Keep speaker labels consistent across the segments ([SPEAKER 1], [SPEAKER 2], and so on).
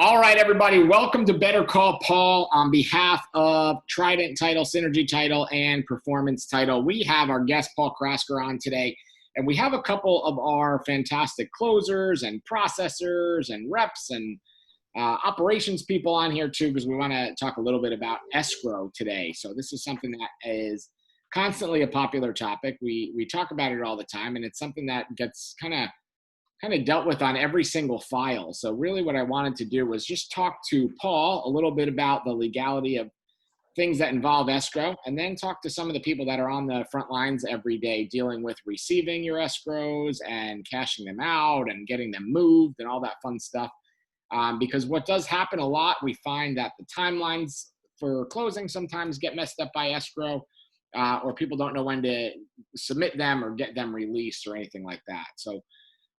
[SPEAKER 1] All right, everybody, welcome to Better Call Paul. On behalf of Trident Title, Synergy Title, and Performance Title, we have our guest Paul Krasker on today, and we have a couple of our fantastic closers and processors and reps and operations people on here too, because we want to talk a little bit about escrow today. So this is something that is constantly a popular topic. We talk about it all the time, and it's something that gets kind of dealt with on every single file. So really what I wanted to do was just talk to Paul a little bit about the legality of things that involve escrow, and then talk to some of the people that are on the front lines every day dealing with receiving your escrows and cashing them out and getting them moved and all that fun stuff. Because what does happen a lot, we find that the timelines for closing sometimes get messed up by escrow, or people don't know when to submit them or get them released or anything like that. So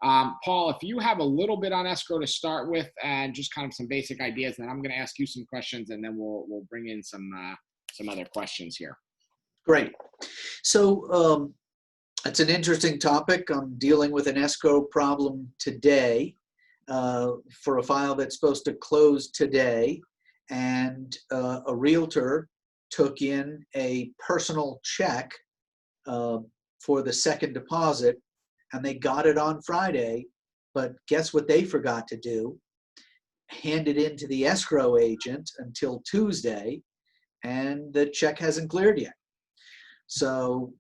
[SPEAKER 1] Paul, if you have a little bit on escrow to start with and just kind of some basic ideas, then I'm going to ask you some questions, and then we'll bring in some other questions here.
[SPEAKER 2] Great. So it's an interesting topic. I'm dealing with an escrow problem today for a file that's supposed to close today, and a realtor took in a personal check for the second deposit, and they got it on Friday, but guess what they forgot to do? Hand it in to the escrow agent until Tuesday, and the check hasn't cleared yet. So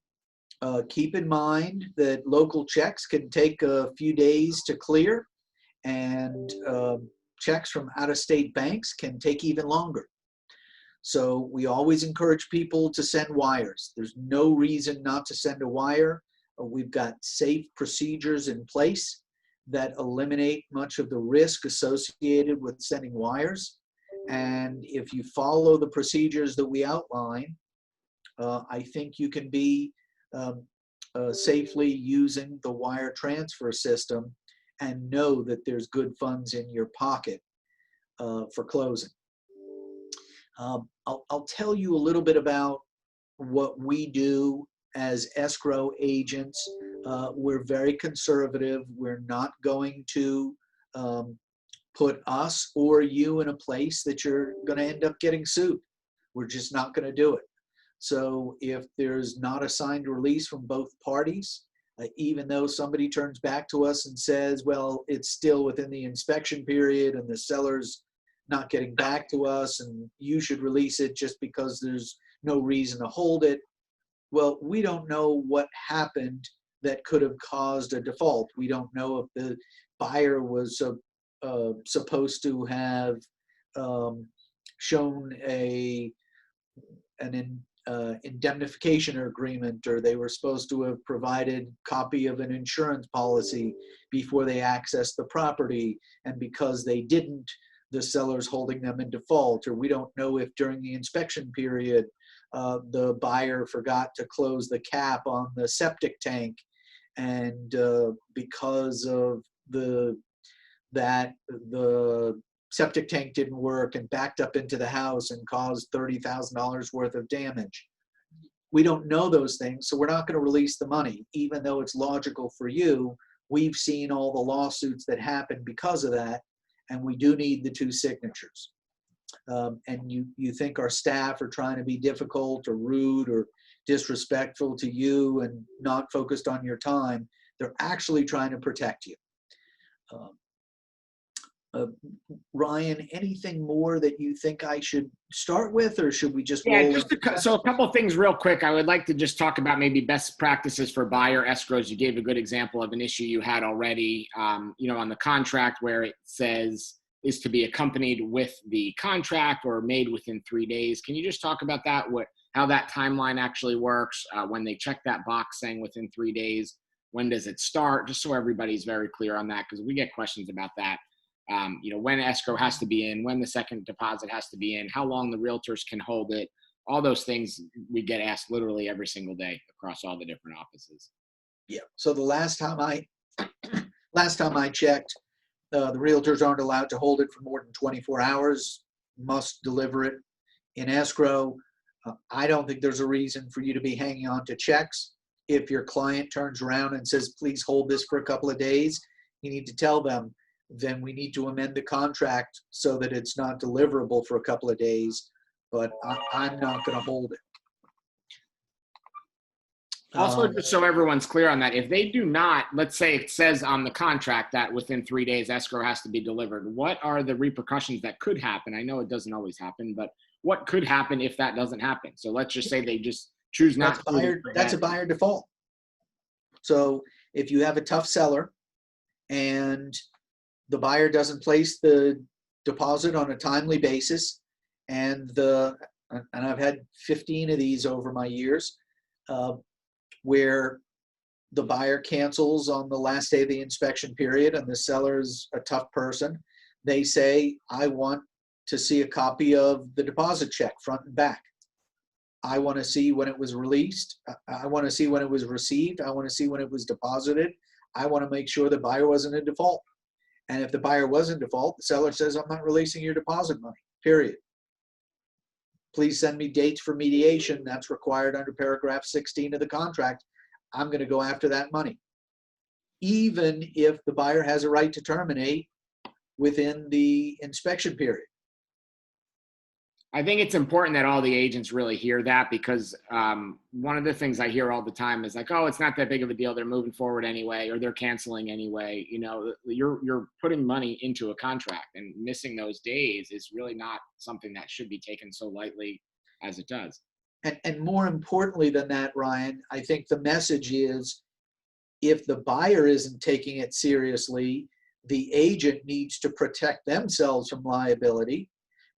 [SPEAKER 2] keep in mind that local checks can take a few days to clear, and checks from out-of-state banks can take even longer. So we always encourage people to send wires. There's no reason not to send a wire. We've got safe procedures in place that eliminate much of the risk associated with sending wires. And if you follow the procedures that we outline, I think you can be safely using the wire transfer system and know that there's good funds in your pocket for closing. I'll tell you a little bit about what we do as escrow agents. We're very conservative. We're not going to put us or you in a place that you're going to end up getting sued. We're just not going to do it. So if there's not a signed release from both parties, even though somebody turns back to us and says, well, it's still within the inspection period and the seller's not getting back to us and you should release it just because there's no reason to hold it. Well, we don't know what happened that could have caused a default. We don't know if the buyer was supposed to have shown an indemnification agreement, or they were supposed to have provided a copy of an insurance policy before they accessed the property, and because they didn't, the seller's holding them in default. Or we don't know if during the inspection period the buyer forgot to close the cap on the septic tank, and because of the septic tank didn't work and backed up into the house and caused $30,000 worth of damage. We don't know those things, so we're not going to release the money, even though it's logical for you. We've seen all the lawsuits that happened because of that, and we do need the two signatures. And you think our staff are trying to be difficult or rude or disrespectful to you and not focused on your time. They're actually trying to protect you. Ryan, anything more that you think I should start with, or should we just roll?
[SPEAKER 1] So a couple of things real quick. I would like to just talk about maybe best practices for buyer escrows. You gave a good example of an issue you had already, on the contract where it says is to be accompanied with the contract or made within 3 days. Can you just talk about that, how that timeline actually works, when they check that box saying within 3 days, when does it start, just so everybody's very clear on that, because we get questions about that. When escrow has to be in, when the second deposit has to be in, how long the realtors can hold it, all those things we get asked literally every single day across all the different offices.
[SPEAKER 2] Yeah. So the last time I checked, the realtors aren't allowed to hold it for more than 24 hours, must deliver it in escrow. I don't think there's a reason for you to be hanging on to checks. If your client turns around and says, please hold this for a couple of days, you need to tell them, then we need to amend the contract so that it's not deliverable for a couple of days, but I'm not going to hold it.
[SPEAKER 1] Also, just so everyone's clear on that, if they do not, let's say it says on the contract that within 3 days escrow has to be delivered, what are the repercussions that could happen? I know it doesn't always happen, but what could happen if that doesn't happen? So let's just say they just choose not to.
[SPEAKER 2] That's a buyer default. So if you have a tough seller and the buyer doesn't place the deposit on a timely basis, and I've had 15 of these over my years, where the buyer cancels on the last day of the inspection period and the seller is a tough person, they say, I want to see a copy of the deposit check front and back. I want to see when it was released. I want to see when it was received. I want to see when it was deposited. I want to make sure the buyer wasn't in default. And if the buyer was in default, the seller says, I'm not releasing your deposit money, period. Please send me dates for mediation. That's required under paragraph 16 of the contract. I'm going to go after that money. Even if the buyer has a right to terminate within the inspection period.
[SPEAKER 1] I think it's important that all the agents really hear that, because one of the things I hear all the time is like, oh, it's not that big of a deal. They're moving forward anyway, or they're canceling anyway. You know, you're putting money into a contract, and missing those days is really not something that should be taken so lightly as it does.
[SPEAKER 2] And more importantly than that, Ryan, I think the message is, if the buyer isn't taking it seriously, the agent needs to protect themselves from liability.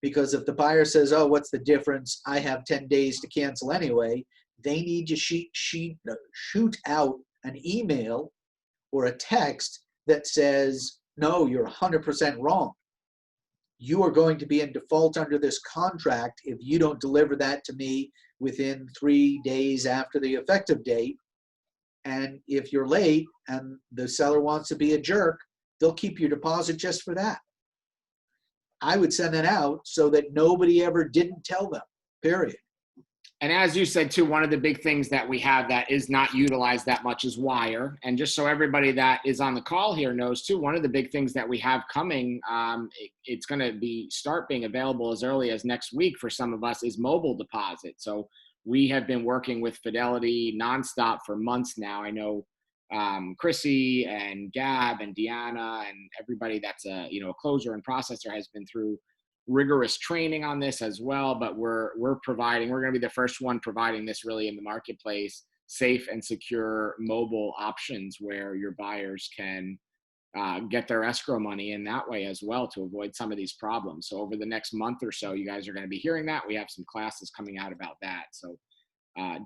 [SPEAKER 2] Because if the buyer says, oh, what's the difference? I have 10 days to cancel anyway, they need to shoot out an email or a text that says, no, you're 100% wrong. You are going to be in default under this contract if you don't deliver that to me within 3 days after the effective date. And if you're late and the seller wants to be a jerk, they'll keep your deposit just for that. I would send that out so that nobody ever didn't tell them, period.
[SPEAKER 1] And as you said, too, one of the big things that we have that is not utilized that much is wire. And just so everybody that is on the call here knows, too, one of the big things that we have coming, it's going to start being available as early as next week for some of us, is mobile deposit. So we have been working with Fidelity nonstop for months now. I know Chrissy and Gab and Deanna and everybody that's a closer and processor has been through rigorous training on this as well. But we're going to be the first one providing this really in the marketplace, safe and secure mobile options where your buyers can get their escrow money in that way as well, to avoid some of these problems. So over the next month or so, you guys are going to be hearing that. We have some classes coming out about that. So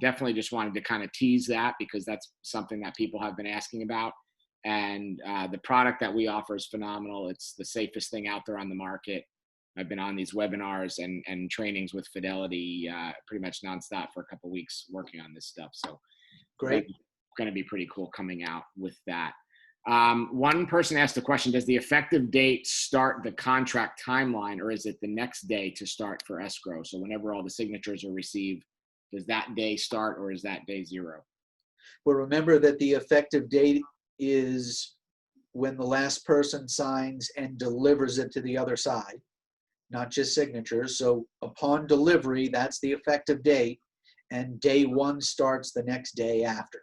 [SPEAKER 1] definitely just wanted to kind of tease that, because that's something that people have been asking about. And the product that we offer is phenomenal. It's the safest thing out there on the market. I've been on these webinars and trainings with Fidelity pretty much nonstop for a couple of weeks working on this stuff. So
[SPEAKER 2] great.
[SPEAKER 1] Going to be pretty cool coming out with that. One person asked the question, does the effective date start the contract timeline, or is it the next day to start for escrow? So whenever all the signatures are received, does that day start, or is that day zero?
[SPEAKER 2] Well, remember that the effective date is when the last person signs and delivers it to the other side, not just signatures. So upon delivery, that's the effective date, and day one starts the next day after.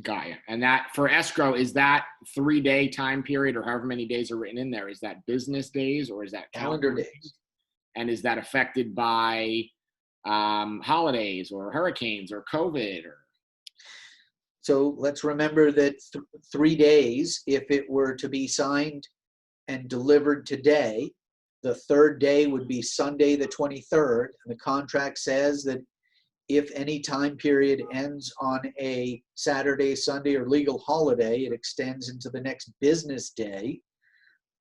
[SPEAKER 1] Got you. And that for escrow, is that 3-day time period, or however many days are written in there? Is that business days, or is that
[SPEAKER 2] calendar days?
[SPEAKER 1] And is that affected by holidays or hurricanes or COVID?
[SPEAKER 2] So let's remember that 3 days, if it were to be signed and delivered today, the third day would be Sunday the 23rd. And the contract says that if any time period ends on a Saturday, Sunday, or legal holiday, it extends into the next business day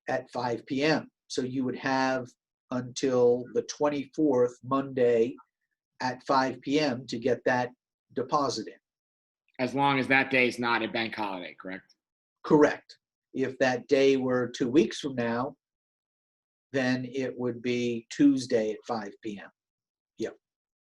[SPEAKER 2] at 5 p.m. So you would have until the 24th, Monday, at 5 p.m. to get that deposit in.
[SPEAKER 1] As long as that day is not a bank holiday, correct?
[SPEAKER 2] Correct. If that day were 2 weeks from now, then it would be Tuesday at 5 p.m. Yep.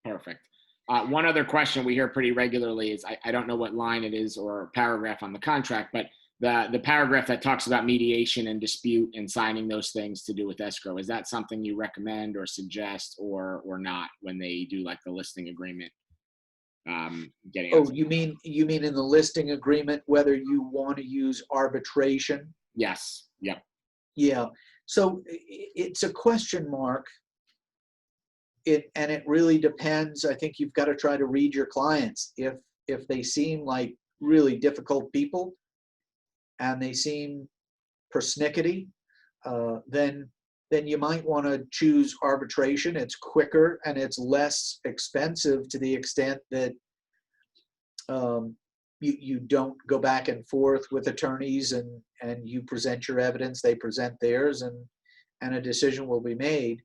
[SPEAKER 1] Perfect. One other question we hear pretty regularly is, I don't know what line it is or paragraph on the contract, but the paragraph that talks about mediation and dispute and signing those things to do with escrow. Is that something you recommend or suggest or not when they do like the listing agreement? Getting
[SPEAKER 2] Oh, you mean in the listing agreement whether you want to use arbitration?
[SPEAKER 1] Yes. Yep.
[SPEAKER 2] Yeah. So it's a question mark. And it really depends. I think you've got to try to read your clients. If they seem like really difficult people and they seem persnickety, then you might want to choose arbitration. It's quicker and it's less expensive to the extent that you don't go back and forth with attorneys and you present your evidence, they present theirs, and a decision will be made.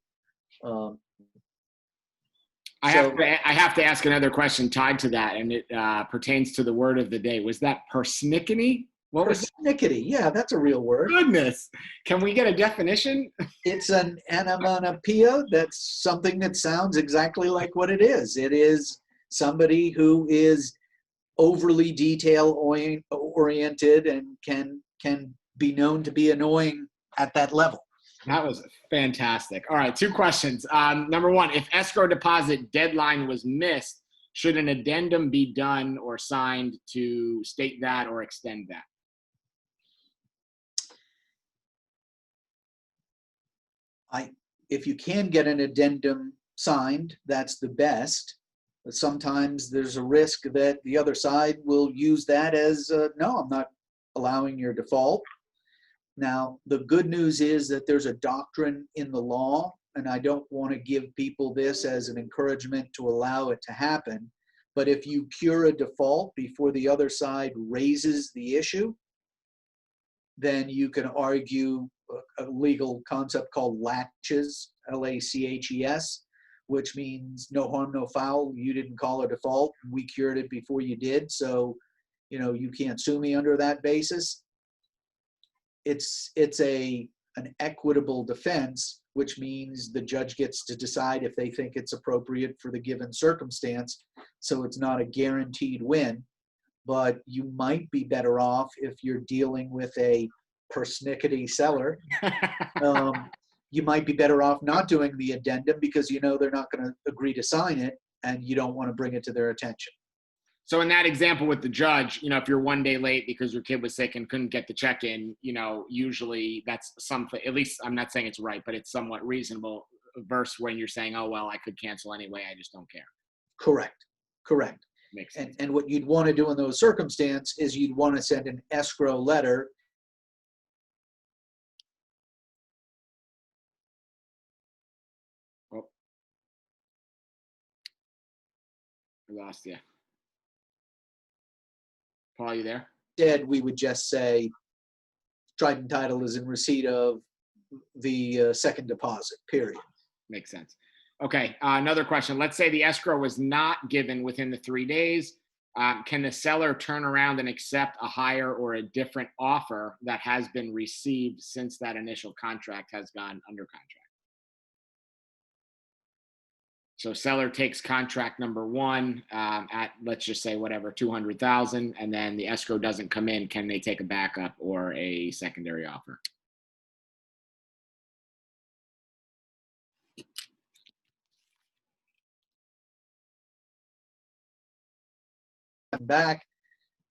[SPEAKER 1] I have to ask another question tied to that, and it pertains to the word of the day. Was that persnickety? What was
[SPEAKER 2] persnickety? Yeah, that's a real word.
[SPEAKER 1] Goodness. Can we get a definition?
[SPEAKER 2] It's an onomatopoeia. That's something that sounds exactly like what it is. It is somebody who is overly detail oriented and can be known to be annoying at that level.
[SPEAKER 1] That was fantastic. All right, 2 questions. Number 1, if escrow deposit deadline was missed, should an addendum be done or signed to state that or extend that?
[SPEAKER 2] If you can get an addendum signed, that's the best. But sometimes there's a risk that the other side will use that as, no, I'm not allowing your default. Now, the good news is that there's a doctrine in the law, and I don't want to give people this as an encouragement to allow it to happen, but if you cure a default before the other side raises the issue, then you can argue a legal concept called laches, L-A-C-H-E-S, which means no harm, no foul. You didn't call a default. We cured it before you did, so you can't sue me under that basis. It's an equitable defense, which means the judge gets to decide if they think it's appropriate for the given circumstance. So it's not a guaranteed win, but you might be better off if you're dealing with a persnickety seller. You might be better off not doing the addendum because they're not going to agree to sign it, and you don't want to bring it to their attention.
[SPEAKER 1] So in that example with the judge, if you're 1 day late because your kid was sick and couldn't get the check in, usually that's something, at least I'm not saying it's right, but it's somewhat reasonable versus when you're saying, oh, well, I could cancel anyway. I just don't care.
[SPEAKER 2] Correct.
[SPEAKER 1] Makes sense.
[SPEAKER 2] And what you'd want to do in those circumstances is you'd want to send an escrow letter.
[SPEAKER 1] Oh, I lost you. Paul, are you there?
[SPEAKER 2] Instead, we would just say Trident Title is in receipt of the second deposit, period.
[SPEAKER 1] Makes sense. Okay, another question. Let's say the escrow was not given within the 3 days. Can the seller turn around and accept a higher or a different offer that has been received since that initial contract has gone under contract? So seller takes contract number 1 at, let's just say, whatever, 200,000, and then the escrow doesn't come in. Can they take a backup or a secondary offer?
[SPEAKER 2] Back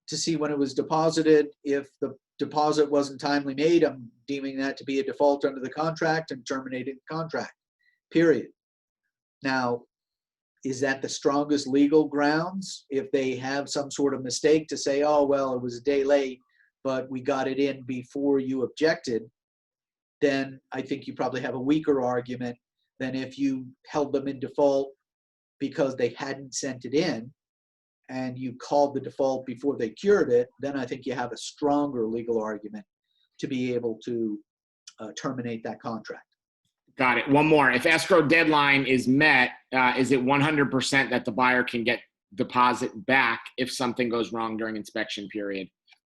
[SPEAKER 2] to see when it was deposited. If the deposit wasn't timely made, I'm deeming that to be a default under the contract and terminating the contract, period. Now, is that the strongest legal grounds? If they have some sort of mistake to say, oh, well, it was a day late, but we got it in before you objected, then I think you probably have a weaker argument than if you held them in default because they hadn't sent it in and you called the default before they cured it. Then I think you have a stronger legal argument to be able to terminate that contract.
[SPEAKER 1] Got it. One more. If escrow deadline is met, is it 100% that the buyer can get deposit back if something goes wrong during inspection period?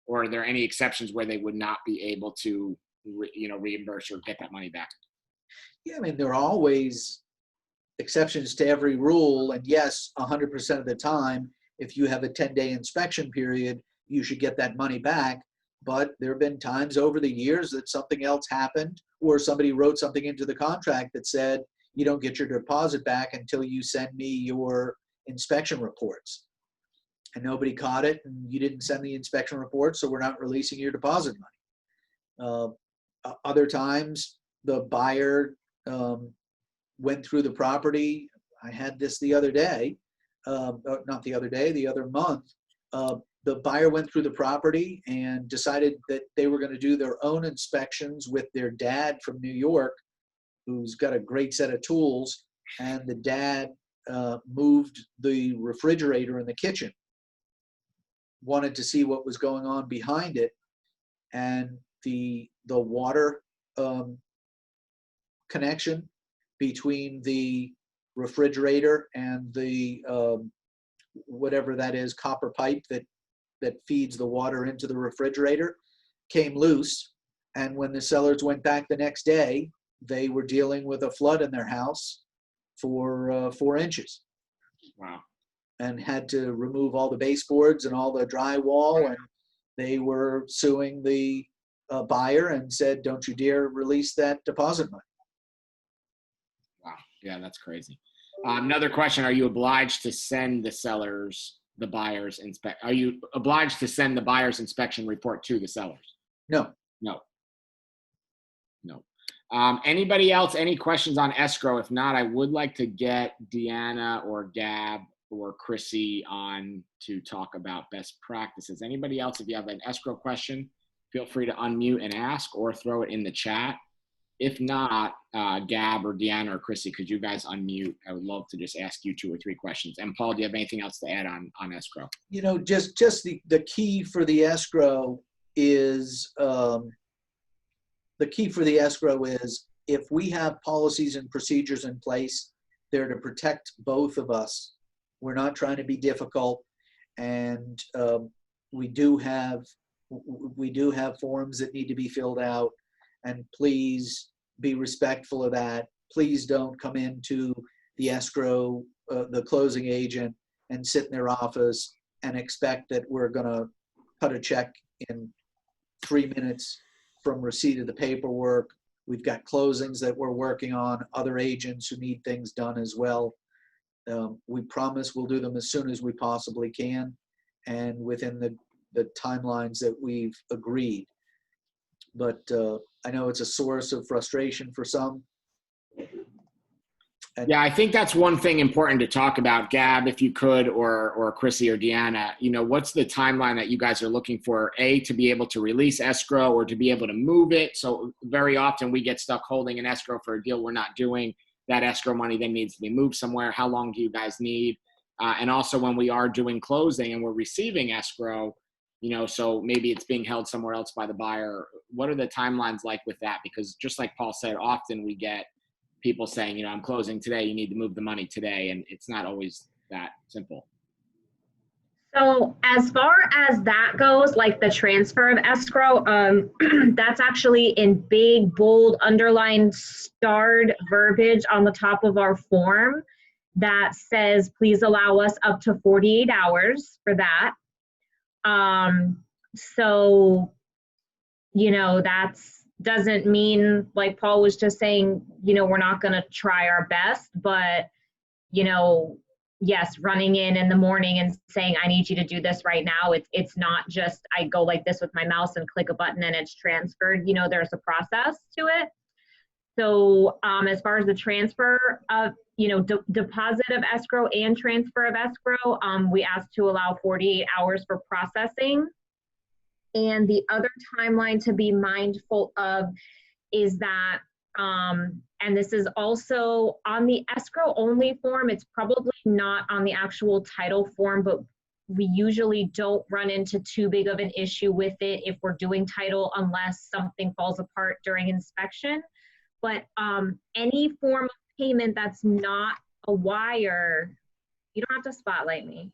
[SPEAKER 1] Or are there any exceptions where they would not be able to, reimburse or get that money back?
[SPEAKER 2] Yeah, I mean, there are always exceptions to every rule. And yes, 100% of the time, if you have a 10-day inspection period, you should get that money back. but there have been times over the years that something else happened, or somebody wrote something into the contract that said, you don't get your deposit back until you send me your inspection reports. And nobody caught it, and you didn't send the inspection report, so we're not releasing your deposit money. Other times, the buyer went through the property. I had this the other day, not the other day, the other month. The buyer went through the property and decided that they were going to do their own inspections with their dad from New York, who's got a great set of tools, and the dad moved the refrigerator in the kitchen, wanted to see what was going on behind it, and the water connection between the refrigerator and the whatever that is, copper pipe that feeds the water into the refrigerator, came loose. And when the sellers went back the next day, they were dealing with a flood in their house for 4 inches.
[SPEAKER 1] Wow.
[SPEAKER 2] And had to remove all the baseboards and all the drywall, and they were suing the buyer and said, don't you dare release that deposit money.
[SPEAKER 1] Wow. Yeah, that's crazy. Another question: are you obliged to send the buyer's are you obliged to send the buyer's inspection report to the sellers?
[SPEAKER 2] No.
[SPEAKER 1] No. Anybody else? Any questions on escrow? If not, I would like to get Deanna or Gab or Chrissy on to talk about best practices. Anybody else, if you have an escrow question, feel free to unmute and ask, or throw it in the chat. If not, Gab or Deanna or Chrissy, could you guys unmute? I would love to just ask you 2 or 3 questions. And Paul, do you have anything else to add on escrow?
[SPEAKER 2] Just the key for the escrow is if we have policies and procedures in place, they're to protect both of us. We're not trying to be difficult, and we do have forms that need to be filled out, and please be respectful of that. Please don't come into the escrow, the closing agent, and sit in their office and expect that we're going to cut a check in 3 minutes from receipt of the paperwork. We've got closings that we're working on, other agents who need things done as well. We promise we'll do them as soon as we possibly can and within the timelines that we've agreed. But I know it's a source of frustration for some.
[SPEAKER 1] Yeah, I think that's one thing important to talk about, Gab, if you could, or Chrissy or Deanna. What's the timeline that you guys are looking for, to be able to release escrow or to be able to move it? So very often we get stuck holding an escrow for a deal we're not doing. That escrow money then needs to be moved somewhere. How long do you guys need? And also when we are doing closing and we're receiving escrow, so maybe it's being held somewhere else by the buyer. What are the timelines like with that? Because just like Paul said, often we get people saying, I'm closing today, you need to move the money today. And it's not always that simple.
[SPEAKER 3] So as far as that goes, like the transfer of escrow, that's actually in big, bold, underlined, starred verbiage on the top of our form that says, please allow us up to 48 hours for that. So, that's doesn't mean, like Paul was just saying, we're not going to try our best, but, yes, running in the morning and saying, I need you to do this right now. It's not just, I go like this with my mouse and click a button and it's transferred. There's a process to it. So as far as the transfer of, deposit of escrow and transfer of escrow, we asked to allow 48 hours for processing. And the other timeline to be mindful of is that, and this is also on the escrow only form, it's probably not on the actual title form, but we usually don't run into too big of an issue with it if we're doing title unless something falls apart during inspection. But any form of payment that's not a wire, you don't have to spotlight me.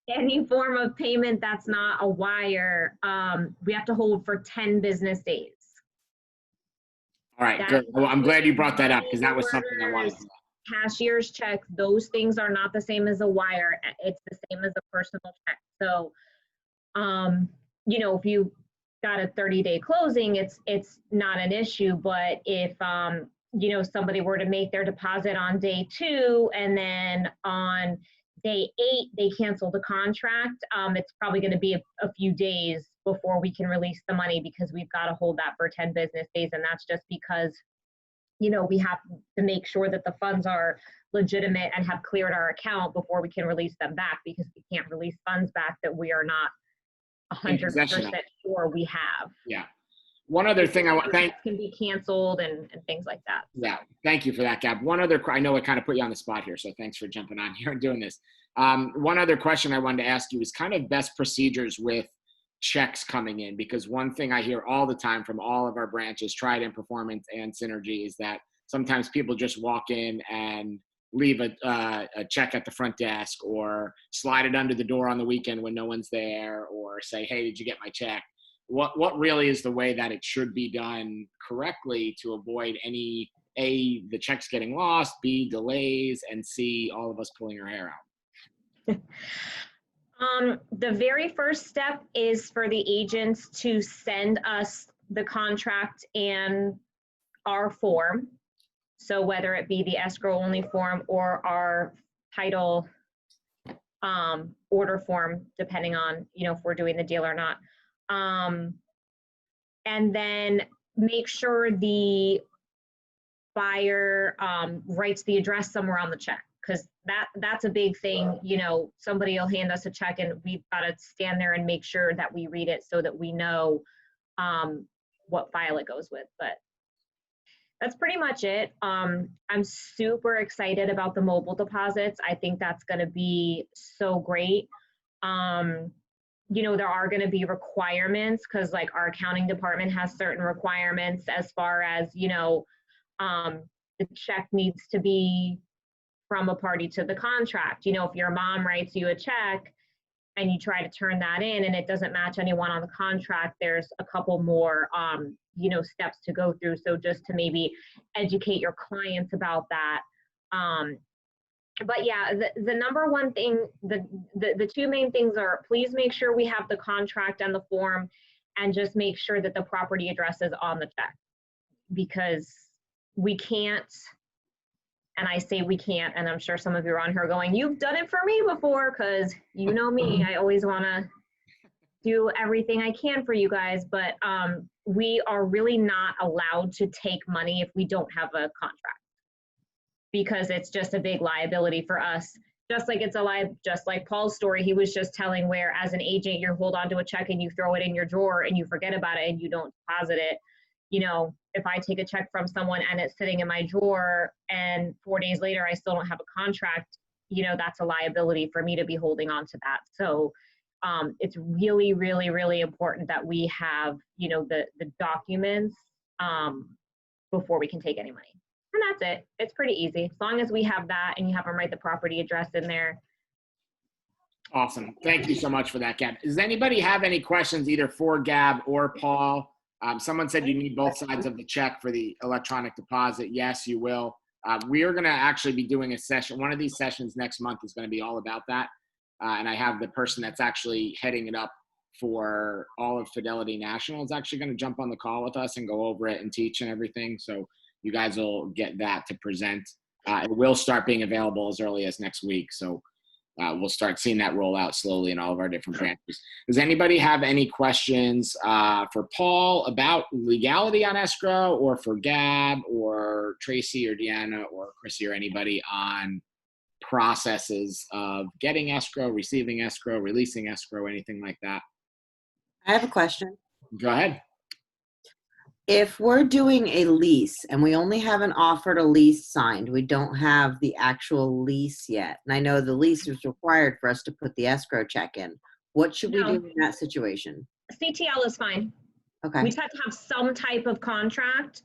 [SPEAKER 3] Any form of payment that's not a wire, we have to hold for 10 business days.
[SPEAKER 1] All right, good. Well, I'm glad you brought that up because that was something I wanted to know.
[SPEAKER 3] Cashier's checks, those things are not the same as a wire. It's the same as a personal check. So if you got a 30-day closing, it's not an issue. But if somebody were to make their deposit on day 2 and then on day 8 they cancel the contract, it's probably going to be a few days before we can release the money, because we've got to hold that for 10 business days. And that's just because we have to make sure that the funds are legitimate and have cleared our account before we can release them back, because we can't release funds back that we are not 100% sure we have.
[SPEAKER 1] Yeah. One other thing I want to thank
[SPEAKER 3] can be canceled and things like that.
[SPEAKER 1] Yeah. Thank you for that, Gab. I know I kind of put you on the spot here, so thanks for jumping on here and doing this. One other question I wanted to ask you is kind of best procedures with checks coming in, because one thing I hear all the time from all of our branches, Trident, Performance, and Synergy, is that sometimes people just walk in and leave a check at the front desk, or slide it under the door on the weekend when no one's there, or say, hey, did you get my check? What really is the way that it should be done correctly to avoid any, A, the checks getting lost, B, delays, and C, all of us pulling our hair out?
[SPEAKER 3] The very first step is for the agents to send us the contract and our form. So whether it be the escrow only form or our title order form, depending on, if we're doing the deal or not. And then make sure the buyer writes the address somewhere on the check, because that's a big thing. Somebody will hand us a check and we've got to stand there and make sure that we read it so that we know what file it goes with. But that's pretty much it. I'm super excited about the mobile deposits. I think that's going to be so great. There are going to be requirements, because like our accounting department has certain requirements as far as, the check needs to be from a party to the contract. If your mom writes you a check and you try to turn that in and it doesn't match anyone on the contract, there's a couple more, steps to go through. So just to maybe educate your clients about that. But yeah, the number one thing, the two main things are, please make sure we have the contract and the form, and just make sure that the property address is on the check, because we can't, and I say we can't, and I'm sure some of you are on here going, you've done it for me before, because you know me, I always want to do everything I can for you guys, but we are really not allowed to take money if we don't have a contract, because it's just a big liability for us. Just like Paul's story he was just telling, where as an agent, you hold on to a check and you throw it in your drawer and you forget about it and you don't deposit it. If I take a check from someone and it's sitting in my drawer and 4 days later I still don't have a contract, that's a liability for me to be holding on to that. So it's really, really, really important that we have, the documents before we can take any money. And that's it. It's pretty easy. As long as we have that and you have them write the property address in there.
[SPEAKER 1] Awesome. Thank you so much for that, Gab. Does anybody have any questions either for Gab or Paul? Someone said you need both sides of the check for the electronic deposit. Yes, you will. We are going to actually be doing a session. One of these sessions next month is going to be all about that. And I have the person that's actually heading it up for all of Fidelity National is actually going to jump on the call with us and go over it and teach and everything. So you guys will get that to present. It will start being available as early as next week. So we'll start seeing that roll out slowly in all of our different branches. Does anybody have any questions for Paul about legality on escrow, or for Gab or Tracy or Deanna or Chrissy or anybody on processes of getting escrow, receiving escrow, releasing escrow, anything like that?
[SPEAKER 4] I have a question.
[SPEAKER 1] Go ahead.
[SPEAKER 4] If we're doing a lease and we only have an offer to lease signed, we don't have the actual lease yet, and I know the lease is required for us to put the escrow check in, what should we do in that situation?
[SPEAKER 3] CTL is fine.
[SPEAKER 4] Okay.
[SPEAKER 3] We just have to have some type of contract,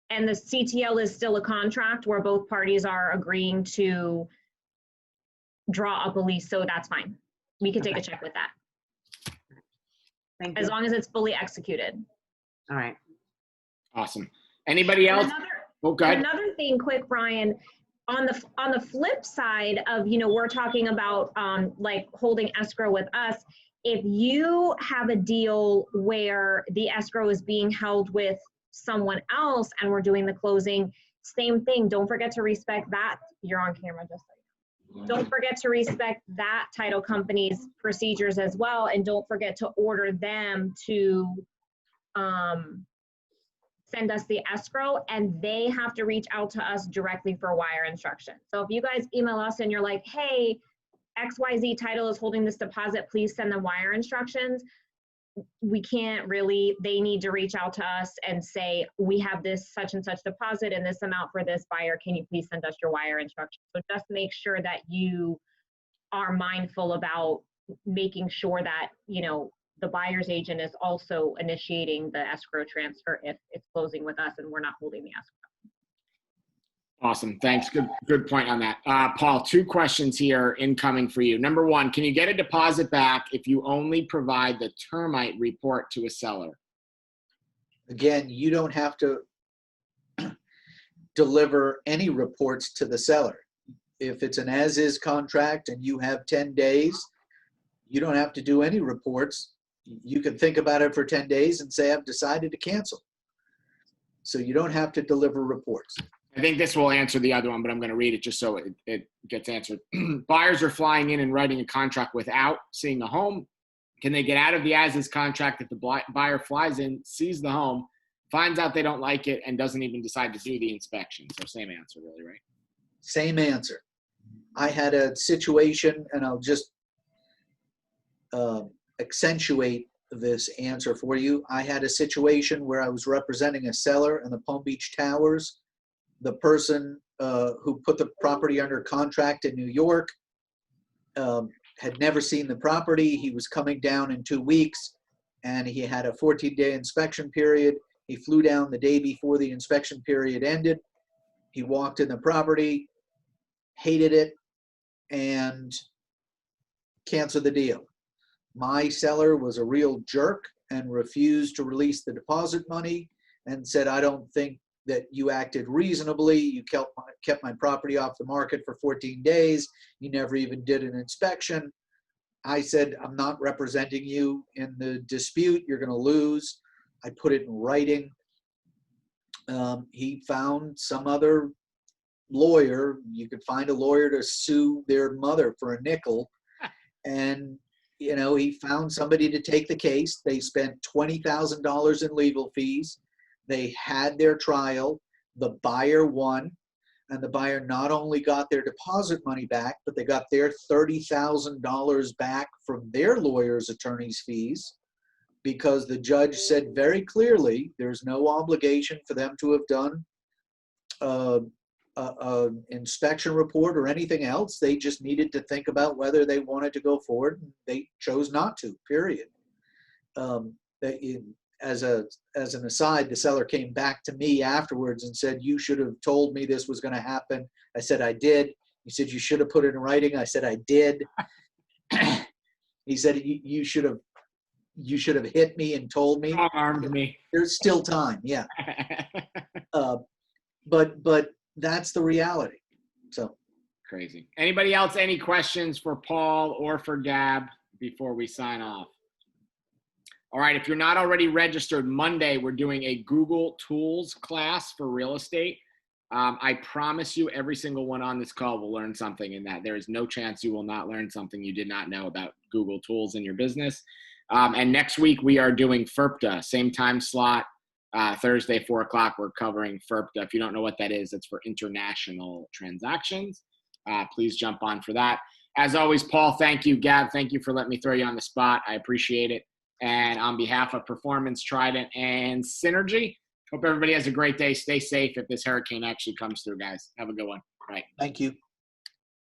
[SPEAKER 3] and the CTL is still a contract where both parties are agreeing to draw up a lease, so that's fine. We can take a check with that.
[SPEAKER 4] Thank you.
[SPEAKER 3] As long as it's fully executed.
[SPEAKER 4] All right.
[SPEAKER 1] Awesome. Anybody else?
[SPEAKER 3] Another thing, quick, Brian, on the flip side of, we're talking about like holding escrow with us. if you have a deal where the escrow is being held with someone else and we're doing the closing, same thing. Don't forget to respect that. You're on camera, just like. Don't forget to respect that title company's procedures as well, and don't forget to order them to send us the escrow, and they have to reach out to us directly for wire instructions. So if you guys email us and you're like, hey, XYZ title is holding this deposit, please send them wire instructions. We can't really, they need to reach out to us and say, we have this such and such deposit and this amount for this buyer. Can you please send us your wire instructions? So just make sure that you are mindful about making sure that, you know, the buyer's agent is also initiating the escrow transfer if it's closing with us and we're not holding the escrow.
[SPEAKER 1] Awesome. Thanks. Good point on that. Paul, 2 questions here incoming for you. Number 1, can you get a deposit back if you only provide the termite report to a seller?
[SPEAKER 2] Again, you don't have to deliver any reports to the seller. If it's an as-is contract and you have 10 days, you don't have to do any reports. You can think about it for 10 days and say, I've decided to cancel. So you don't have to deliver reports.
[SPEAKER 1] I think this will answer the other one, but I'm going to read it just so it gets answered. Buyers are flying in and writing a contract without seeing the home. Can they get out of the as-is contract if the buyer flies in, sees the home, finds out they don't like it, and doesn't even decide to do the inspection? So same answer, really, right?
[SPEAKER 2] Same answer. I had a situation, and I'll just accentuate this answer for you. I had a situation where I was representing a seller in the Palm Beach Towers. The person who put the property under contract in New York had never seen the property. He was coming down in 2 weeks, and he had a 14-day inspection period. He flew down the day before the inspection period ended. He walked in the property, hated it, and canceled the deal. My seller was a real jerk and refused to release the deposit money and said, I don't think that you acted reasonably. You kept my property off the market for 14 days. You never even did an inspection. I said, I'm not representing you in the dispute. You're going to lose. I put it in writing. He found some other lawyer. You could find a lawyer to sue their mother for a nickel. And, you know, he found somebody to take the case. They spent $20,000 in legal fees. They had their trial. The buyer won. And the buyer not only got their deposit money back, but they got their $30,000 back from their lawyer's attorney's fees, because the judge said very clearly there's no obligation for them to have done an inspection report or anything else. They just needed to think about whether they wanted to go forward, and they chose not to, period. As an aside, the seller came back to me afterwards and said, you should have told me this was going to happen. I said, I did. He said, you should have put it in writing. I said, I did. He said, you should have hit me and told me.
[SPEAKER 1] Armed me.
[SPEAKER 2] There's still time. Yeah. But that's the reality. So
[SPEAKER 1] crazy. Anybody else, any questions for Paul or for Gab before we sign off? All right, if you're not already registered, Monday we're doing a Google Tools class for real estate. I promise you every single one on this call will learn something in that. There is no chance you will not learn something you did not know about Google Tools in your business. And next week we are doing FERPTA, same time slot, Thursday, 4 o'clock. We're covering FERPTA. If you don't know what that is, it's for international transactions. Please jump on for that. As always, Paul, thank you. Gab, thank you for letting me throw you on the spot. I appreciate it. And on behalf of Performance, Trident, and Synergy, hope everybody has a great day. Stay safe if this hurricane actually comes through, guys. Have a good one. All right.
[SPEAKER 2] Thank you.